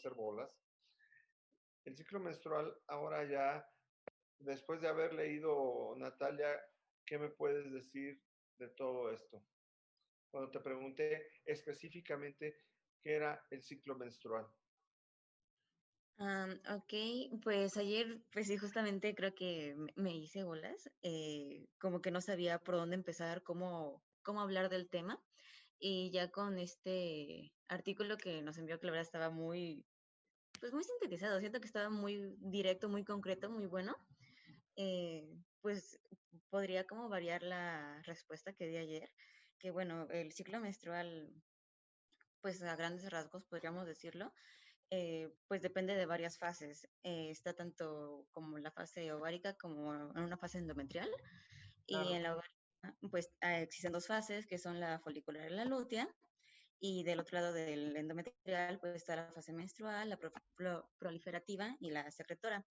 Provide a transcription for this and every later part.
hacer bolas. El ciclo menstrual ahora ya, después de haber leído, Natalia, ¿qué me puedes decir de todo esto? Cuando te pregunté específicamente qué era el ciclo menstrual. Ok, pues ayer, pues sí, justamente creo que me hice bolas, como que no sabía por dónde empezar, cómo hablar del tema, y ya con este artículo que nos envió, que la verdad estaba muy, pues muy sintetizado, siento que estaba muy directo, muy concreto, muy bueno, pues podría como variar la respuesta que di ayer, que bueno, el ciclo menstrual, pues a grandes rasgos podríamos decirlo, pues depende de varias fases. Está tanto como la fase ovárica como en una fase endometrial. Y Claro. en la ovárica, pues existen dos fases, que son la folicular y la lútea. Y del otro lado del endometrial, pues está la fase menstrual, la proliferativa y la secretora.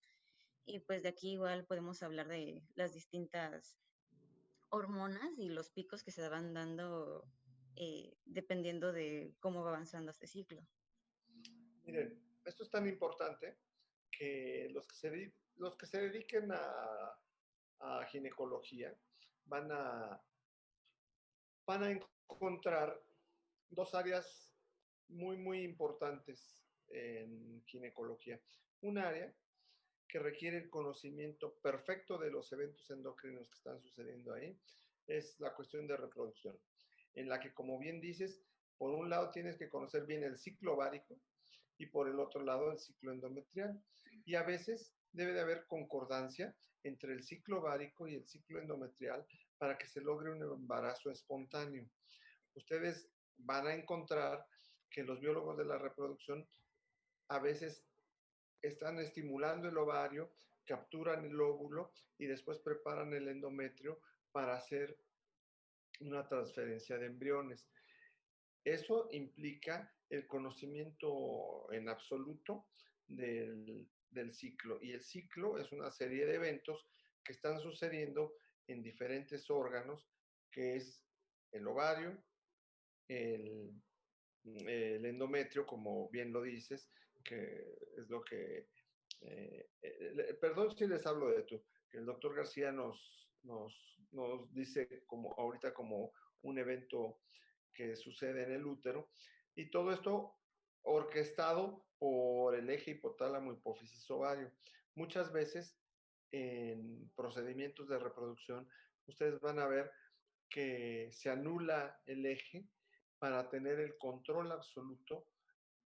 Y pues de aquí igual podemos hablar de las distintas hormonas y los picos que se van dando dependiendo de cómo va avanzando este ciclo. Miren, esto es tan importante que los que se dediquen a ginecología van a, van a encontrar dos áreas muy, muy importantes en ginecología. Un área que requiere el conocimiento perfecto de los eventos endocrinos que están sucediendo ahí es la cuestión de reproducción, en la que, como bien dices, por un lado tienes que conocer bien el ciclo ovárico y por el otro lado el ciclo endometrial. Y a veces debe de haber concordancia entre el ciclo ovárico y el ciclo endometrial para que se logre un embarazo espontáneo. Ustedes van a encontrar que los biólogos de la reproducción a veces están estimulando el ovario, capturan el óvulo y después preparan el endometrio para hacer una transferencia de embriones. Eso implica el conocimiento en absoluto del ciclo. Y el ciclo es una serie de eventos que están sucediendo en diferentes órganos, que es el ovario, el, el endometrio, como bien lo dices, que es lo que... perdón si les hablo de tú, que el doctor García nos dice como ahorita como un evento que sucede en el útero, y todo esto orquestado por el eje hipotálamo hipófisis ovario. Muchas veces en procedimientos de reproducción, ustedes van a ver que se anula el eje para tener el control absoluto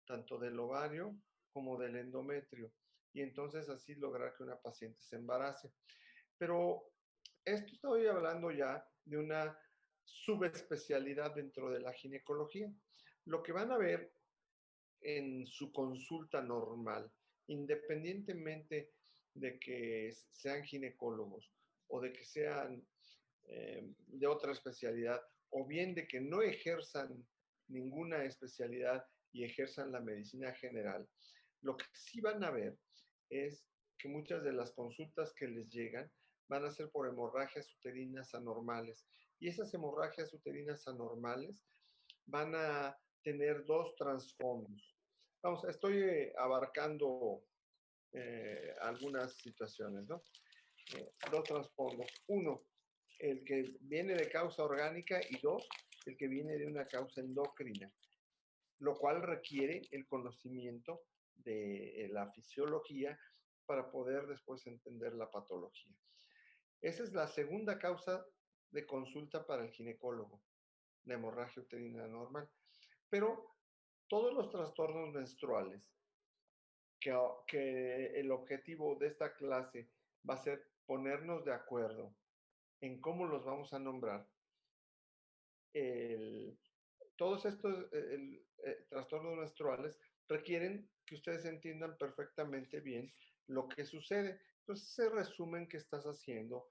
tanto del ovario como del endometrio, y entonces así lograr que una paciente se embarace. Pero esto estoy hablando ya de una subespecialidad dentro de la ginecología. Lo que van a ver en su consulta normal, independientemente de que sean ginecólogos o de que sean de otra especialidad, o bien de que no ejerzan ninguna especialidad y ejerzan la medicina general, lo que sí van a ver es que muchas de las consultas que les llegan van a ser por hemorragias uterinas anormales. Y esas hemorragias uterinas anormales van a tener dos trasfondos. Vamos, estoy abarcando algunas situaciones, ¿no? Dos trasfondos. Uno, el que viene de causa orgánica, y dos, el que viene de una causa endocrina, lo cual requiere el conocimiento de la fisiología para poder después entender la patología. Esa es la segunda causa de consulta para el ginecólogo, la hemorragia uterina normal. Pero todos los trastornos menstruales, que el objetivo de esta clase va a ser ponernos de acuerdo en cómo los vamos a nombrar, el, todos estos trastornos menstruales requieren que ustedes entiendan perfectamente bien lo que sucede. Entonces, ese resumen que estás haciendo,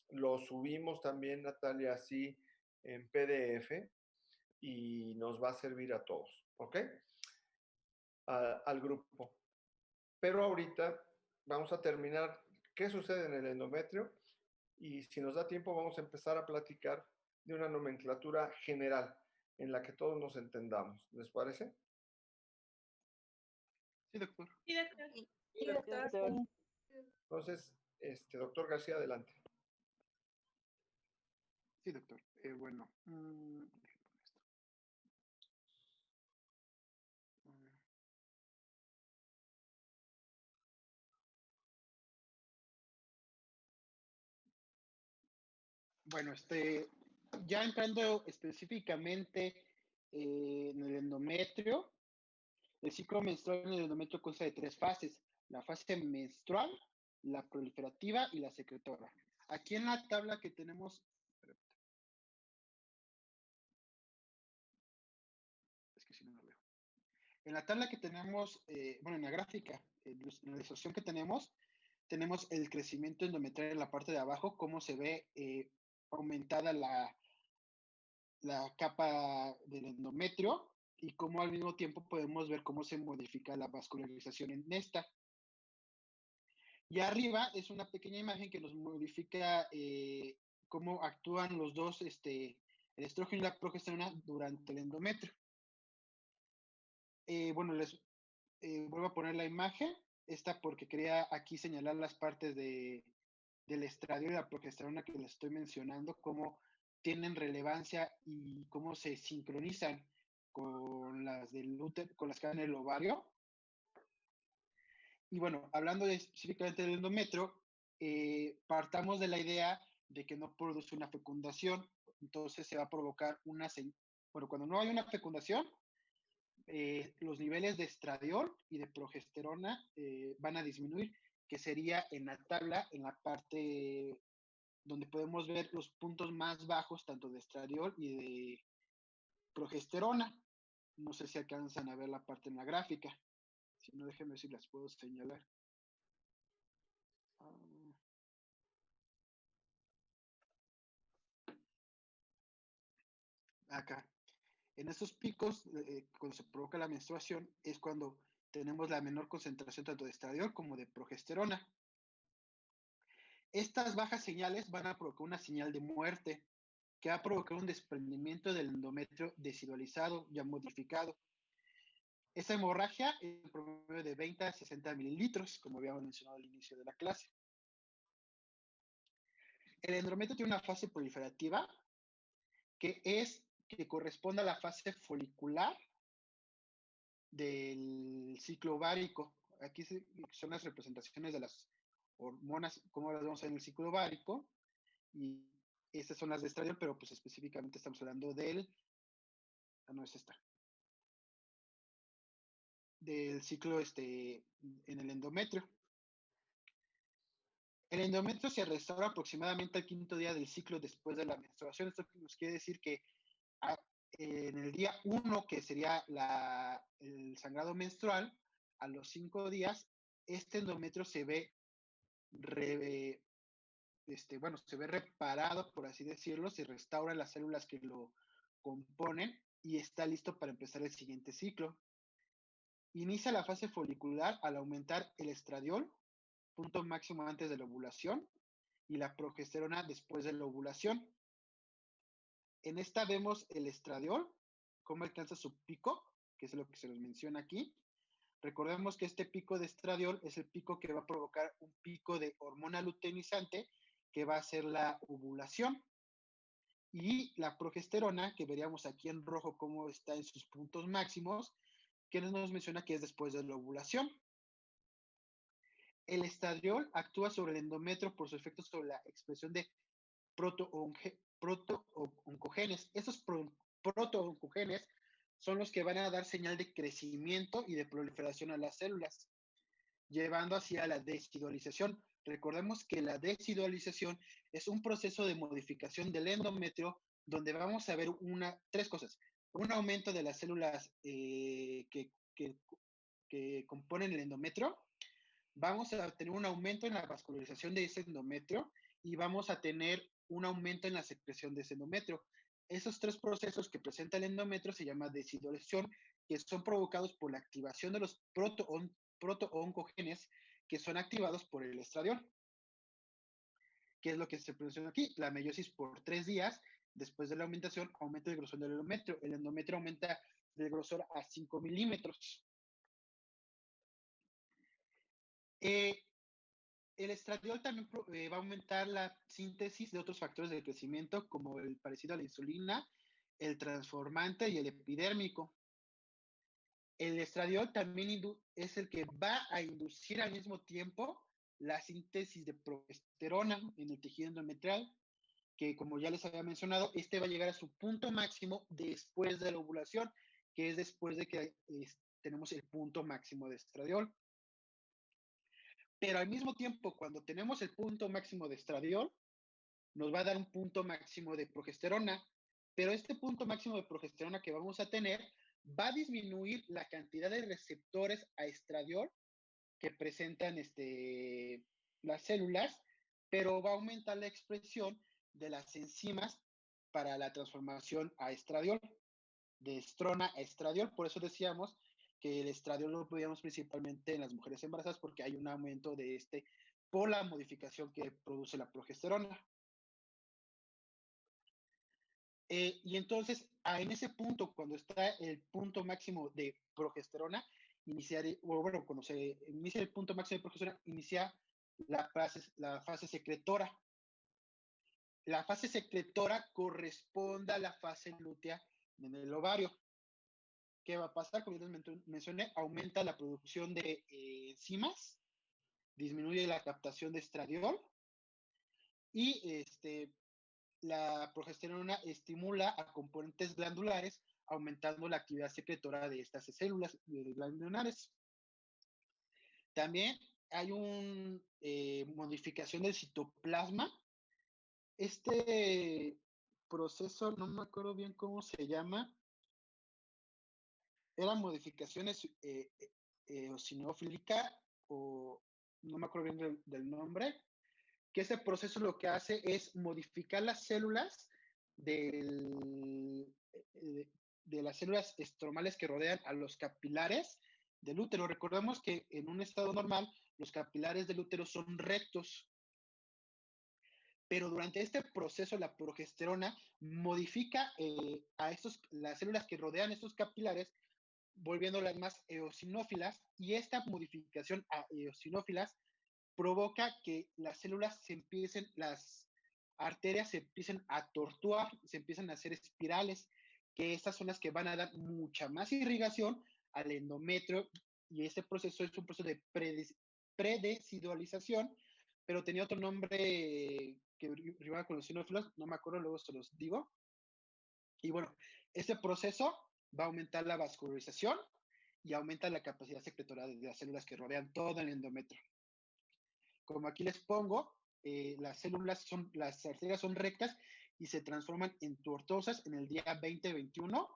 lo subimos también, Natalia, así en PDF, y nos va a servir a todos, ¿ok? Al grupo. Pero ahorita vamos a terminar qué sucede en el endometrio, y si nos da tiempo vamos a empezar a platicar de una nomenclatura general en la que todos nos entendamos. ¿Les parece? Sí, doctor. Sí, doctor. Sí, doctor. Entonces, doctor García, adelante. Sí, doctor. Bueno. Bueno, ya entrando específicamente en el endometrio, el ciclo menstrual en el endometrio consta de 3 fases: la fase menstrual, la proliferativa y la secretora. Aquí en la tabla que tenemos, es que si no lo veo. En la tabla que tenemos, bueno, en la gráfica, en la ilustración que tenemos el crecimiento endometrial en la parte de abajo, cómo se ve aumentada la capa del endometrio y cómo al mismo tiempo podemos ver cómo se modifica la vascularización en esta. Y arriba es una pequeña imagen que nos modifica cómo actúan los dos, el estrógeno y la progesterona durante el endometrio. Bueno, les vuelvo a poner la imagen, esta porque quería aquí señalar las partes del estradiol y la progesterona que les estoy mencionando, cómo tienen relevancia y cómo se sincronizan con las del útero, con las que dan el ovario. Y bueno, hablando específicamente del endometrio, partamos de la idea de que no produce una fecundación, entonces se va a provocar bueno, cuando no hay una fecundación, los niveles de estradiol y de progesterona van a disminuir, que sería en la tabla, en la parte donde podemos ver los puntos más bajos, tanto de estradiol y de progesterona. No sé si alcanzan a ver la parte en la gráfica. Si no, déjenme ver si las puedo señalar. Acá. En estos picos, cuando se provoca la menstruación, es cuando tenemos la menor concentración tanto de estradiol como de progesterona. Estas bajas señales van a provocar una señal de muerte que va a provocar un desprendimiento del endometrio desidualizado, ya modificado. Esta hemorragia es un promedio de 20 a 60 mililitros, como habíamos mencionado al inicio de la clase. El endometrio tiene una fase proliferativa que corresponde a la fase folicular del ciclo ovárico. Aquí son las representaciones de las hormonas, como las vemos en el ciclo ovárico, y estas son las de estradiol, pero pues específicamente estamos hablando no es esta, del ciclo en el endometrio. El endometrio se restaura aproximadamente al 5.º día del ciclo después de la menstruación. Esto nos quiere decir que en el día 1, que sería el sangrado menstrual, a los 5 días, este endometrio se ve se ve reparado, por así decirlo, se restauran las células que lo componen y está listo para empezar el siguiente ciclo. Inicia la fase folicular al aumentar el estradiol, punto máximo antes de la ovulación, y la progesterona después de la ovulación. En esta vemos el estradiol, cómo alcanza su pico, que es lo que se nos menciona aquí. Recordemos que este pico de estradiol es el pico que va a provocar un pico de hormona luteinizante, que va a ser la ovulación. Y la progesterona, que veríamos aquí en rojo cómo está en sus puntos máximos, que nos menciona que es después de la ovulación. El estradiol actúa sobre el endometrio por su efecto sobre la expresión de protooncogenes. Estos protooncogenes son los que van a dar señal de crecimiento y de proliferación a las células, llevando hacia la desidualización. Recordemos que la desidualización es un proceso de modificación del endometrio donde vamos a ver tres cosas. Un aumento de las células que componen el endometrio. Vamos a tener un aumento en la vascularización de ese endometrio y vamos a tener un aumento en la secreción de ese endometrio. Esos tres procesos que presenta el endometrio se llama desidualización, que son provocados por la activación de los protooncogenes que son activados por el estradiol. ¿Qué es lo que se menciona aquí? La meiosis por 3 días, después de la aumentación, aumenta el grosor del endometrio. El endometrio aumenta del grosor a 5 milímetros. Eh, el estradiol también va a aumentar la síntesis de otros factores de crecimiento, como el parecido a la insulina, el transformante y el epidérmico. El estradiol también es el que va a inducir al mismo tiempo la síntesis de progesterona en el tejido endometrial, que como ya les había mencionado, este va a llegar a su punto máximo después de la ovulación, que es después de que tenemos el punto máximo de estradiol. Pero al mismo tiempo, cuando tenemos el punto máximo de estradiol, nos va a dar un punto máximo de progesterona, pero este punto máximo de progesterona que vamos a tener va a disminuir la cantidad de receptores a estradiol que presentan las células, pero va a aumentar la expresión de las enzimas para la transformación a estradiol, de estrona a estradiol. Por eso decíamos que el estradiol lo veíamos principalmente en las mujeres embarazadas, porque hay un aumento de por la modificación que produce la progesterona. Y entonces, en ese punto, cuando está el punto máximo de progesterona, cuando se inicia el punto máximo de progesterona, inicia la fase secretora. La fase secretora corresponde a la fase lútea en el ovario. ¿Qué va a pasar? Como ya les mencioné, aumenta la producción de enzimas, disminuye la captación de estradiol y la progesterona estimula a componentes glandulares, aumentando la actividad secretora de estas células glandulares. También hay una modificación del citoplasma. Este proceso, no me acuerdo bien cómo se llama, eran modificaciones eosinofílica, o no me acuerdo bien del nombre, que ese proceso lo que hace es modificar las células de las células estromales que rodean a los capilares del útero. Recordemos que en un estado normal los capilares del útero son rectos, pero durante este proceso la progesterona modifica las células que rodean estos capilares, volviéndolas más eosinófilas, y esta modificación a eosinófilas provoca que las arterias se empiecen a tortuar, se empiezan a hacer espirales, que estas son las que van a dar mucha más irrigación al endometrio, y este proceso es un proceso de predesidualización, pero tenía otro nombre que rima con los sinófilos, no me acuerdo, luego se los digo. Y bueno, este proceso va a aumentar la vascularización y aumenta la capacidad secretora de las células que rodean todo el endometrio. Como aquí les pongo, las arterias son rectas y se transforman en tortuosas en el día 20-21.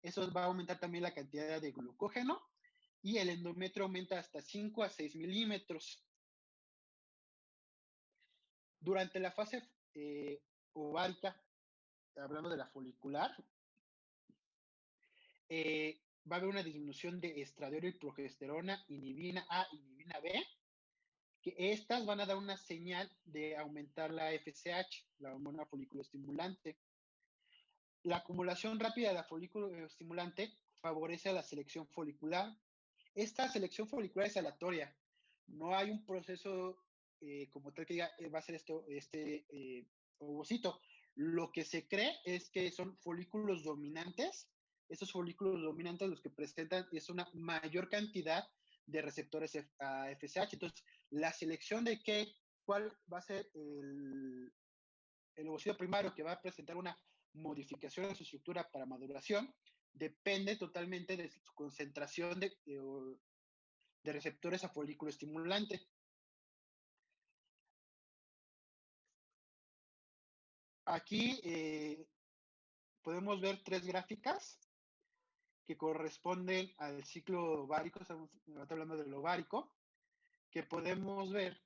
Eso va a aumentar también la cantidad de glucógeno y el endometrio aumenta hasta 5 a 6 milímetros. Durante la fase ovárica, hablando de la folicular, va a haber una disminución de estradiol y progesterona, inhibina A, inhibina B, que estas van a dar una señal de aumentar la FSH, la hormona folículo estimulante. La acumulación rápida de la folículo estimulante favorece a la selección folicular. Esta selección folicular es aleatoria. No hay un proceso como tal que diga va a ser ovocito. Lo que se cree es que son folículos dominantes. Estos folículos dominantes los que presentan es una mayor cantidad de receptores a FSH. Entonces, la selección de cuál va a ser el ovocito primario que va a presentar una modificación en su estructura para maduración depende totalmente de su concentración de receptores a folículo estimulante. Aquí podemos ver 3 gráficas que corresponden al ciclo ovárico, estamos hablando del ovárico, que podemos ver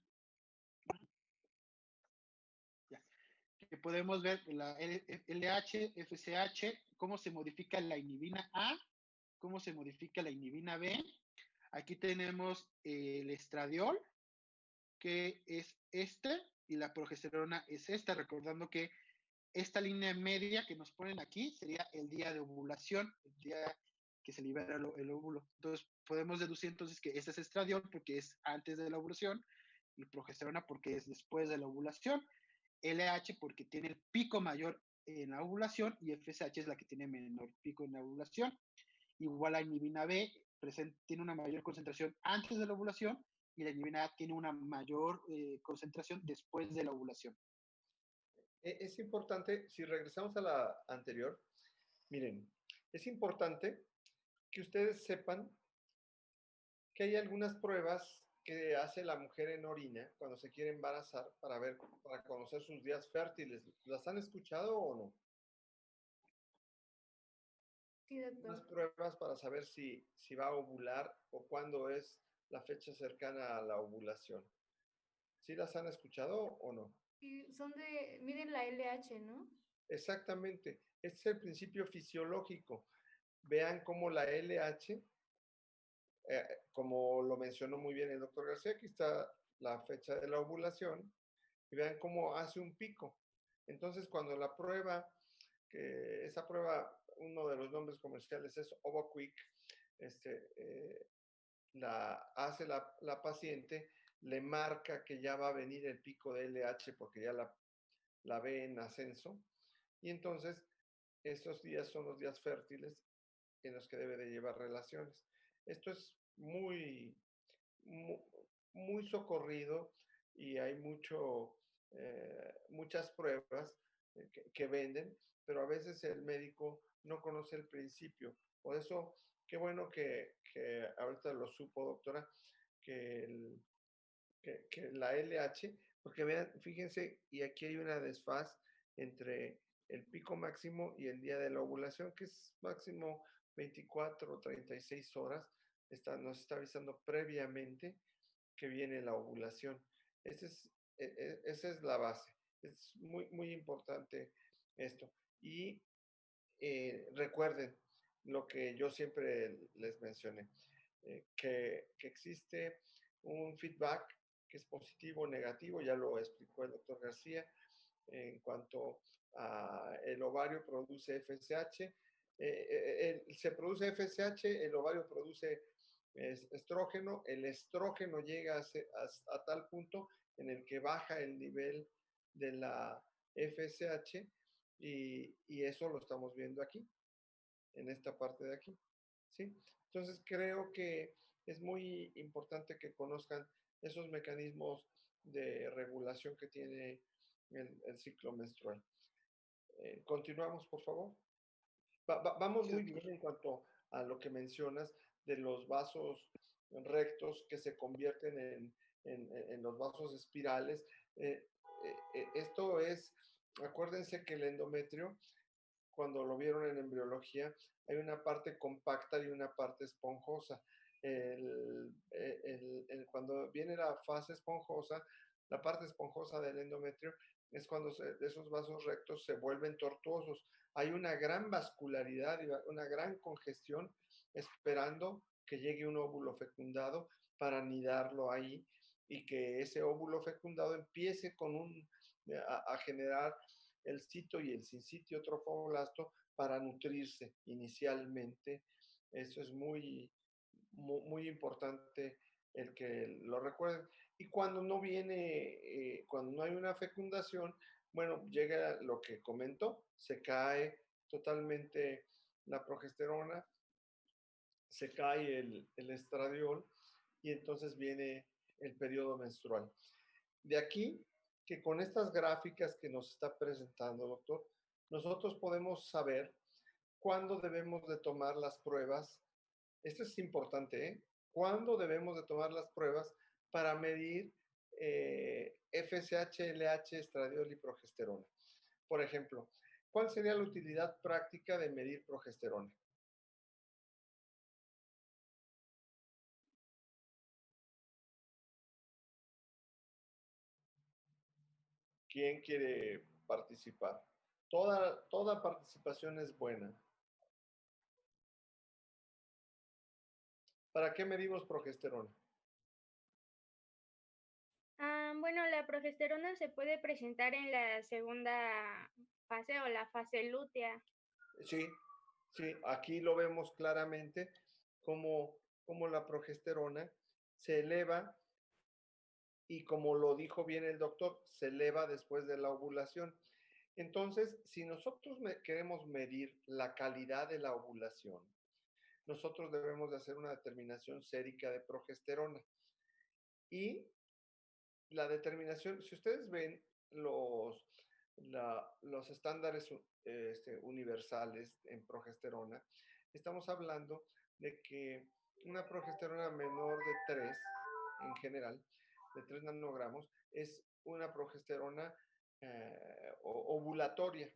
la LH, FSH, cómo se modifica la inhibina A, cómo se modifica la inhibina B. Aquí tenemos el estradiol, que es y la progesterona es esta, recordando que esta línea media que nos ponen aquí sería el día de ovulación, el día que se libera el óvulo. Entonces, podemos deducir entonces que este es estradiol porque es antes de la ovulación, y progesterona porque es después de la ovulación, LH porque tiene el pico mayor en la ovulación y FSH es la que tiene menor pico en la ovulación. Igual la inhibina B tiene una mayor concentración antes de la ovulación y la inhibina A tiene una mayor concentración después de la ovulación. Es importante, si regresamos a la anterior, miren, es importante que ustedes sepan que hay algunas pruebas que hace la mujer en orina cuando se quiere embarazar para conocer sus días fértiles. ¿Las han escuchado o no? Sí, doctor. Unas pruebas para saber si va a ovular o cuándo es la fecha cercana a la ovulación. ¿Sí las han escuchado o no? Y miden la LH, ¿no? Exactamente. Este es el principio fisiológico. Vean cómo la LH, como lo mencionó muy bien el doctor García, aquí está la fecha de la ovulación, y vean cómo hace un pico. Entonces, cuando la prueba, que esa prueba, uno de los nombres comerciales es OvaQuick, la hace la paciente, le marca que ya va a venir el pico de LH porque ya la ve en ascenso, y entonces esos días son los días fértiles en los que debe de llevar relaciones. Esto es muy, muy, muy socorrido y hay muchas pruebas que venden, pero a veces el médico no conoce el principio. Por eso, qué bueno que ahorita lo supo, doctora, que la LH, porque vean, fíjense, y aquí hay una desfaz entre el pico máximo y el día de la ovulación, que es máximo 24 o 36 horas, nos está avisando previamente que viene la ovulación. Esa es la base. Es muy, muy importante esto. Y recuerden lo que yo siempre les mencioné, que existe un feedback que es positivo o negativo, ya lo explicó el doctor García, en cuanto a el ovario produce FSH, se produce FSH, el ovario produce estrógeno, el estrógeno llega a tal punto en el que baja el nivel de la FSH y eso lo estamos viendo aquí, en esta parte de aquí, ¿sí? Entonces creo que es muy importante que conozcan esos mecanismos de regulación que tiene el ciclo menstrual. Continuamos, por favor. Vamos muy bien en cuanto a lo que mencionas de los vasos rectos que se convierten en los vasos espirales. Esto es, acuérdense que el endometrio, cuando lo vieron en embriología, hay una parte compacta y una parte esponjosa. Cuando viene la fase esponjosa, la parte esponjosa del endometrio es cuando esos vasos rectos se vuelven tortuosos. Hay una gran vascularidad y una gran congestión esperando que llegue un óvulo fecundado para anidarlo ahí y que ese óvulo fecundado empiece a generar el cito y el sincitio trofoblasto para nutrirse inicialmente. Eso es muy, muy, muy importante el que lo recuerden. Y cuando no viene, cuando no hay una fecundación, bueno, llega lo que comentó, se cae totalmente la progesterona, se cae el estradiol y entonces viene el periodo menstrual. De aquí que con estas gráficas que nos está presentando, doctor, nosotros podemos saber cuándo debemos de tomar las pruebas. Esto es importante, ¿eh? ¿Cuándo debemos de tomar las pruebas para medir FSH, LH, estradiol y progesterona? Por ejemplo, ¿cuál sería la utilidad práctica de medir progesterona? ¿Quién quiere participar? Toda participación es buena. ¿Para qué medimos progesterona? Bueno, la progesterona se puede presentar en la segunda fase o la fase lútea. Sí, Sí, aquí lo vemos claramente como la progesterona se eleva y como lo dijo bien el doctor, se eleva después de la ovulación. Entonces, si nosotros queremos medir la calidad de la ovulación, nosotros debemos de hacer una determinación sérica de progesterona. Y la determinación, si ustedes ven los estándares universales en progesterona, estamos hablando de que una progesterona menor de 3, en general, de 3 nanogramos, es una progesterona ovulatoria,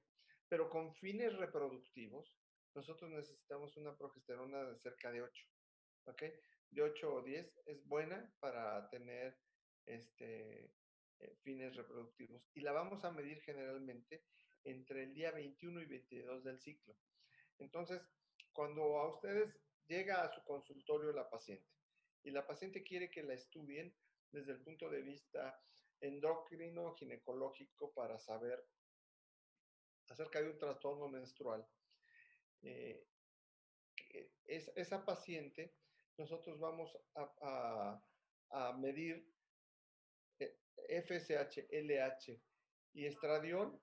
pero con fines reproductivos, nosotros necesitamos una progesterona de cerca de 8, ¿ok? De 8 o 10 es buena para tener fines reproductivos. Y la vamos a medir generalmente entre el día 21 y 22 del ciclo. Entonces, cuando a ustedes llega a su consultorio la paciente y la paciente quiere que la estudien desde el punto de vista endocrino ginecológico para saber acerca de un trastorno menstrual, esa paciente nosotros vamos a medir FSH, LH y estradiol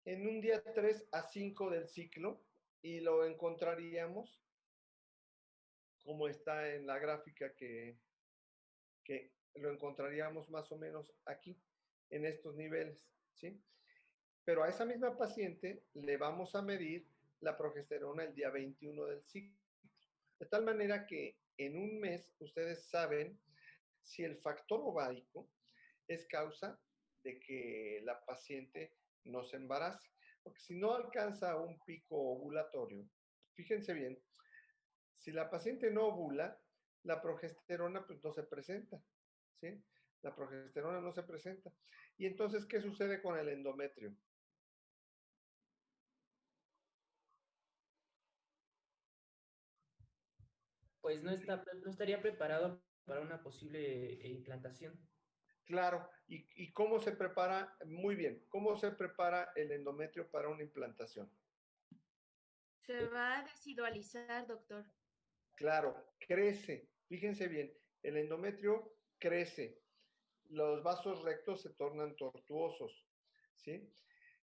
en un día 3 a 5 del ciclo y lo encontraríamos como está en la gráfica que lo encontraríamos más o menos aquí, en estos niveles, ¿sí? Pero a esa misma paciente le vamos a medir la progesterona el día 21 del ciclo. De tal manera que en un mes ustedes saben si el factor ovárico es causa de que la paciente no se embarace. Porque si no alcanza un pico ovulatorio, fíjense bien, si la paciente no ovula, la progesterona pues no se presenta, ¿sí? La progesterona no se presenta. Y entonces, ¿qué sucede con el endometrio? Pues no estaría preparado para una posible implantación. Claro, ¿y cómo se prepara? Muy bien, ¿cómo se prepara el endometrio para una implantación? Se va a desidualizar, doctor. Claro, crece. Fíjense bien, el endometrio crece. Los vasos rectos se tornan tortuosos, ¿sí?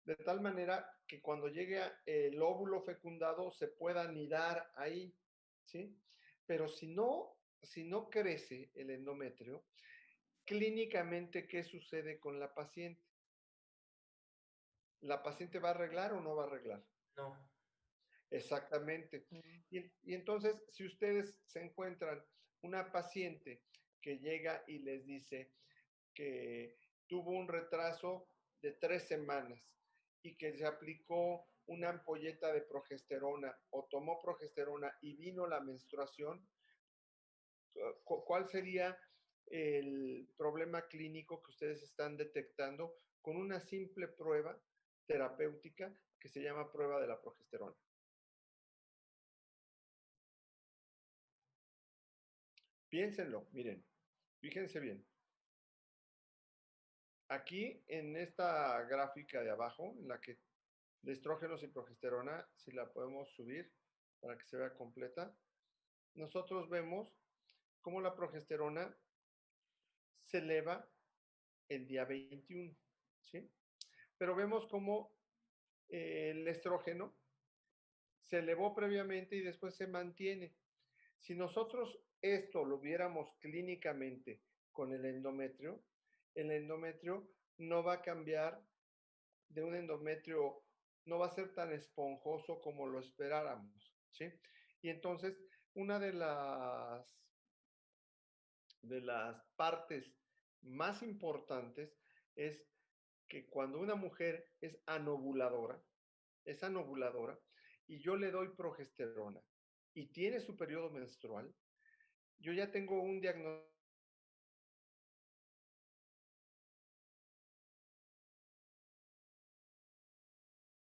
De tal manera que cuando llegue el óvulo fecundado se pueda anidar ahí, ¿sí? Pero si no crece el endometrio, clínicamente, ¿qué sucede con la paciente? ¿La paciente va a arreglar o no va a arreglar? No. Exactamente. Y entonces, si ustedes se encuentran una paciente que llega y les dice que tuvo un retraso de 3 semanas y que se aplicó una ampolleta de progesterona o tomó progesterona y vino la menstruación, ¿cuál sería el problema clínico que ustedes están detectando con una simple prueba terapéutica que se llama prueba de la progesterona? Piénsenlo, miren, fíjense bien. Aquí en esta gráfica de abajo, en la que de estrógenos y progesterona, si la podemos subir para que se vea completa, nosotros vemos cómo la progesterona se eleva el día 21, ¿sí? Pero vemos cómo el estrógeno se elevó previamente y después se mantiene. Si nosotros esto lo viéramos clínicamente con el endometrio no va a cambiar de un endometrio, no va a ser tan esponjoso como lo esperáramos, ¿sí? Y entonces, una de las partes más importantes es que cuando una mujer es anovuladora, y yo le doy progesterona y tiene su periodo menstrual, yo ya tengo un diagnóstico